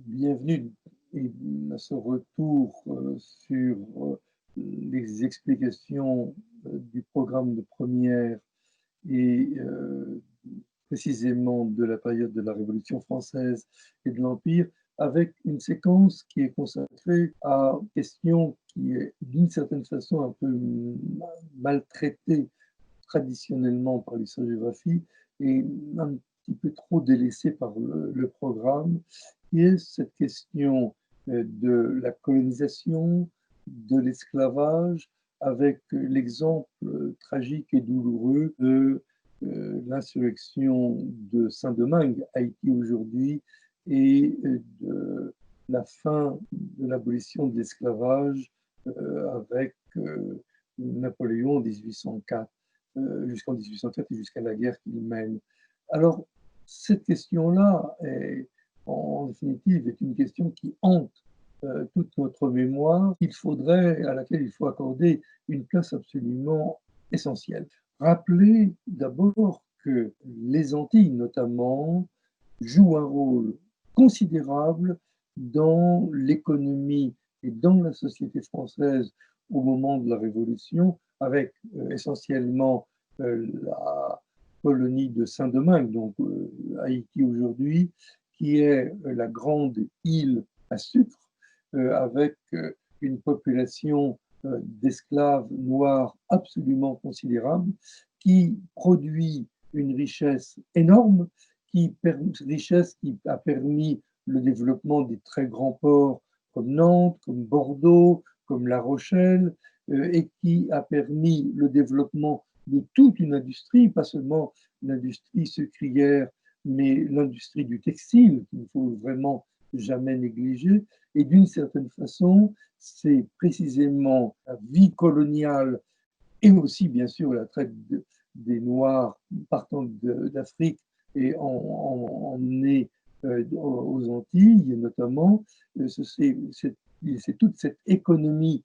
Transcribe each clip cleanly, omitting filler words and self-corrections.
Bienvenue et à ce retour sur les explications du programme de première et précisément de la période de la Révolution française et de l'Empire, avec une séquence qui est consacrée à une question qui est d'une certaine façon un peu maltraitée traditionnellement par l'historiographie et un petit peu trop délaissée par le programme, qui est cette question de la colonisation, de l'esclavage, avec l'exemple tragique et douloureux de l'insurrection de Saint-Domingue, Haïti aujourd'hui, et de la fin de l'abolition de l'esclavage avec Napoléon en 1804 jusqu'en 1804 et jusqu'à la guerre qu'il mène. Alors, cette question-là, en définitive, est une question qui hante toute notre mémoire, à laquelle il faut accorder une place absolument essentielle. Rappeler d'abord que les Antilles, notamment, jouent un rôle considérable dans l'économie et dans la société française au moment de la Révolution, avec essentiellement la colonie de Saint-Domingue, donc Haïti aujourd'hui, qui est la grande île à sucre, avec une population d'esclaves noirs absolument considérable, qui produit une richesse énorme, richesse qui a permis le développement des très grands ports comme Nantes, comme Bordeaux, comme La Rochelle, et qui a permis le développement de toute une industrie, pas seulement l'industrie sucrière, mais l'industrie du textile, qu'il ne faut vraiment jamais négliger. Et d'une certaine façon, c'est précisément la vie coloniale et aussi, bien sûr, la traite des Noirs partant d'Afrique et emmenés aux Antilles, notamment. C'est toute cette économie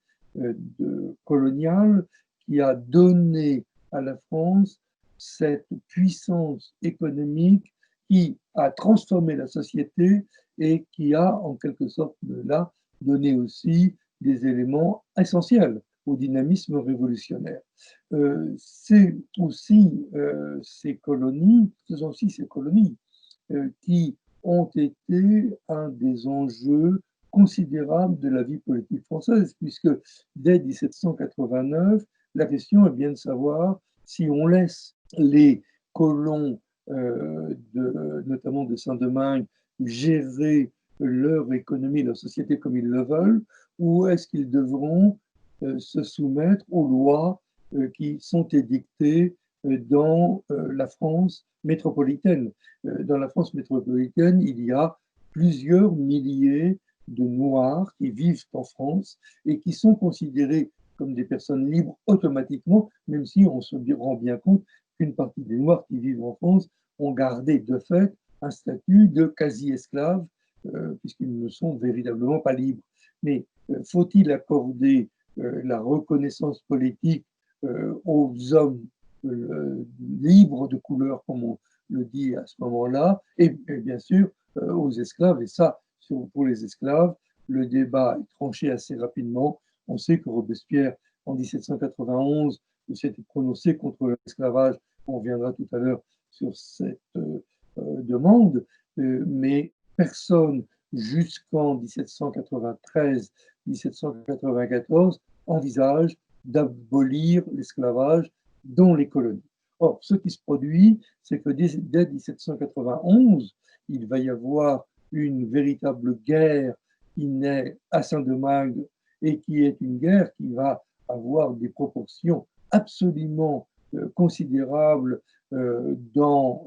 coloniale qui a donné à la France cette puissance économique qui a transformé la société et qui a, en quelque sorte, là, donné aussi des éléments essentiels au dynamisme révolutionnaire. C'est aussi ce sont aussi ces colonies qui ont été un des enjeux considérables de la vie politique française, puisque dès 1789, la question est bien de savoir si on laisse les colons, notamment de Saint-Domingue, gérer leur économie, leur société comme ils le veulent, ou est-ce qu'ils devront se soumettre aux lois qui sont édictées dans la France métropolitaine. Dans la France métropolitaine, il y a plusieurs milliers de Noirs qui vivent en France et qui sont considérés comme des personnes libres automatiquement, même si on se rend bien compte qu'une partie des Noirs qui vivent en France ont gardé de fait un statut de quasi-esclaves, puisqu'ils ne sont véritablement pas libres. Mais faut-il accorder la reconnaissance politique aux hommes libres de couleur, comme on le dit à ce moment-là, et bien sûr aux esclaves. Et ça, pour les esclaves, le débat est tranché assez rapidement. On sait que Robespierre, en 1791, s'était prononcé contre l'esclavage. On reviendra tout à l'heure sur cette demande, mais personne jusqu'en 1793-1794 envisage d'abolir l'esclavage dans les colonies. Or, ce qui se produit, c'est que dès 1791, il va y avoir une véritable guerre qui naît à Saint-Domingue et qui est une guerre qui va avoir des proportions absolument considérables dans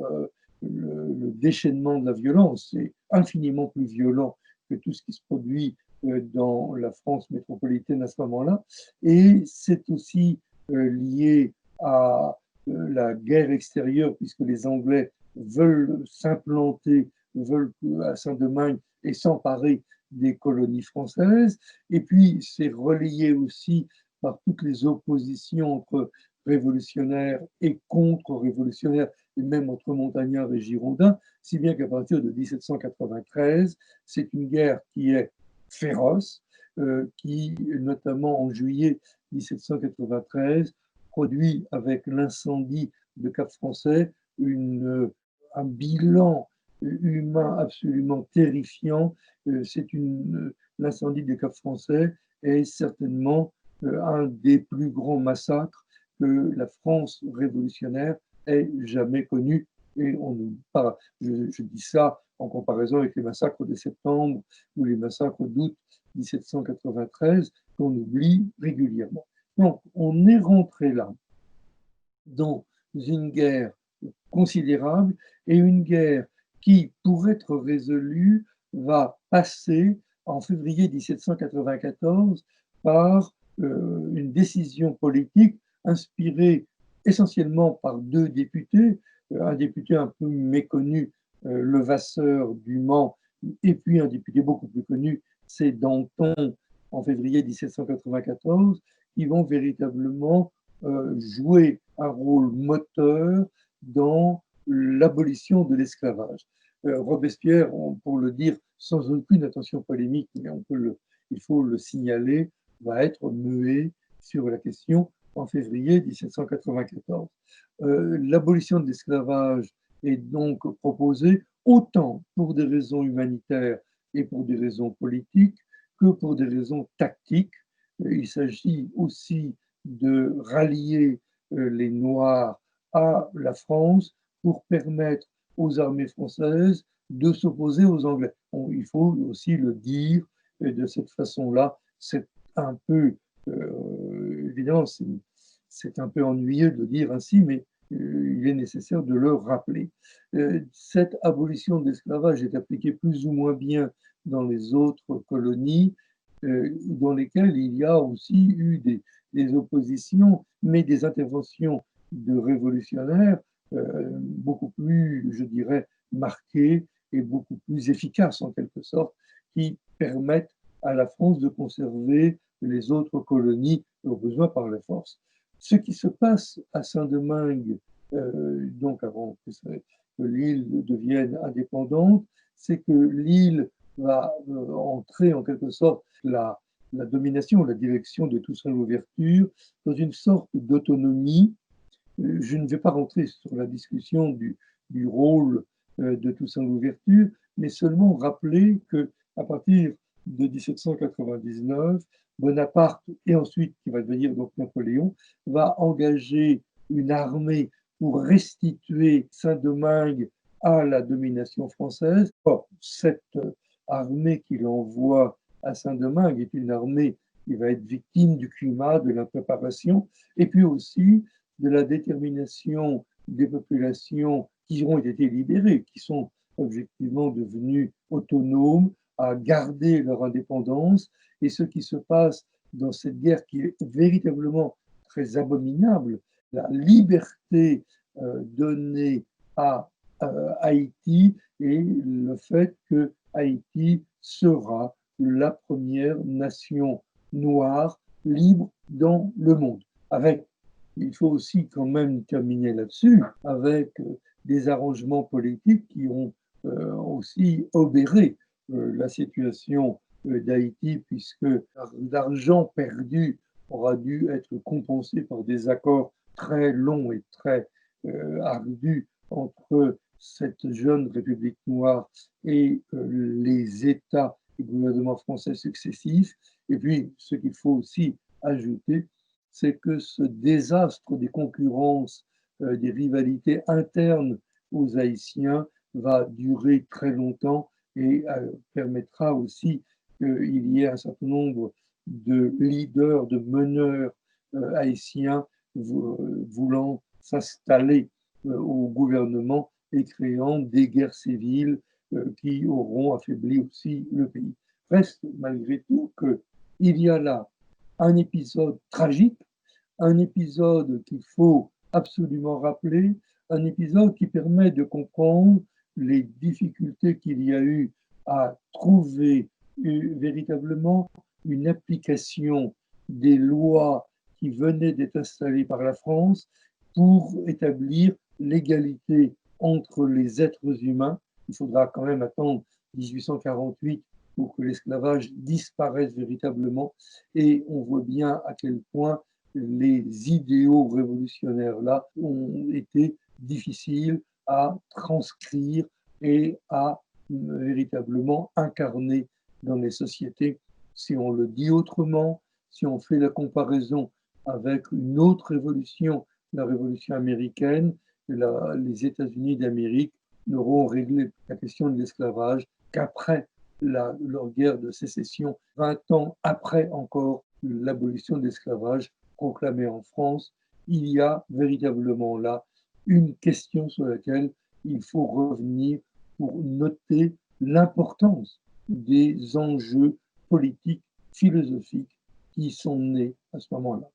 le déchaînement de la violence. C'est infiniment plus violent que tout ce qui se produit dans la France métropolitaine à ce moment-là. Et c'est aussi lié à la guerre extérieure, puisque les Anglais veulent s'implanter, veulent à Saint-Domingue et s'emparer des colonies françaises. Et puis, c'est relayé aussi par toutes les oppositions entre révolutionnaires et contre-révolutionnaires et même entre montagnards et girondins, si bien qu'à partir de 1793, c'est une guerre qui est féroce, qui, notamment en juillet 1793, produit avec l'incendie de Cap-Français un bilan humain absolument terrifiant. L'incendie des Cap-Français est certainement un des plus grands massacres que la France révolutionnaire ait jamais connu. Et je dis ça en comparaison avec les massacres de septembre ou les massacres d'août 1793 qu'on oublie régulièrement. Donc, on est rentré là dans une guerre considérable et une guerre qui, pour être résolue, va passer en février 1794 par une décision politique inspirée essentiellement par deux députés, un député un peu méconnu, Levasseur du Mans, et puis un député beaucoup plus connu, c'est Danton, en février 1794, qui vont véritablement jouer un rôle moteur dans l'abolition de l'esclavage. Robespierre, pour le dire sans aucune intention polémique, mais il faut le signaler, va être muet sur la question en février 1794. L'abolition de l'esclavage est donc proposée autant pour des raisons humanitaires et pour des raisons politiques que pour des raisons tactiques. Il s'agit aussi de rallier les Noirs à la France pour permettre aux armées françaises de s'opposer aux Anglais. Il faut aussi le dire de cette façon-là. C'est un peu, évidemment, c'est un peu ennuyeux de le dire ainsi, mais il est nécessaire de le rappeler. Cette abolition de l'esclavage est appliquée plus ou moins bien dans les autres colonies, dans lesquelles il y a aussi eu des oppositions, mais des interventions de révolutionnaires beaucoup plus, je dirais, marquées et beaucoup plus efficaces en quelque sorte, qui permettent à la France de conserver les autres colonies au besoin par la force. Ce qui se passe à Saint-Domingue, donc avant que l'île devienne indépendante, c'est que l'île va entrer en quelque sorte la domination, la direction de Toussaint Louverture dans une sorte d'autonomie. Je ne vais pas rentrer sur la discussion du rôle de Toussaint Louverture, mais seulement rappeler qu'à partir de 1799, Bonaparte, et ensuite qui va devenir donc Napoléon, va engager une armée pour restituer Saint-Domingue à la domination française. Or, cette armée qu'il envoie à Saint-Domingue est une armée qui va être victime du climat, de l'impréparation, et puis aussi de la détermination des populations qui ont été libérées, qui sont objectivement devenues autonomes, à garder leur indépendance. Et ce qui se passe dans cette guerre qui est véritablement très abominable, la liberté donnée à Haïti et le fait que Haïti sera la première nation noire libre dans le monde. Il faut aussi quand même terminer là-dessus, avec des arrangements politiques qui ont aussi obéré la situation d'Haïti, puisque l'argent perdu aura dû être compensé par des accords très longs et très ardus entre cette jeune République noire et les États et gouvernements français successifs. Et puis, ce qu'il faut aussi ajouter, c'est que ce désastre des concurrences, des rivalités internes aux Haïtiens va durer très longtemps et permettra aussi qu'il y ait un certain nombre de leaders, de meneurs haïtiens voulant s'installer au gouvernement et créant des guerres civiles qui auront affaibli aussi le pays. Reste malgré tout qu'il y a là un épisode tragique, un épisode qu'il faut absolument rappeler, un épisode qui permet de comprendre les difficultés qu'il y a eu à trouver véritablement une application des lois qui venaient d'être installées par la France pour établir l'égalité entre les êtres humains. Il faudra quand même attendre 1848 pour que l'esclavage disparaisse véritablement. Et on voit bien à quel point les idéaux révolutionnaires-là ont été difficiles à transcrire et à véritablement incarner dans les sociétés. Si on le dit autrement, si on fait la comparaison avec une autre révolution, la révolution américaine, les États-Unis d'Amérique n'auront réglé la question de l'esclavage qu'après leur guerre de sécession, 20 ans après encore l'abolition de l'esclavage proclamée en France. Il y a véritablement là une question sur laquelle il faut revenir pour noter l'importance des enjeux politiques, philosophiques qui sont nés à ce moment-là.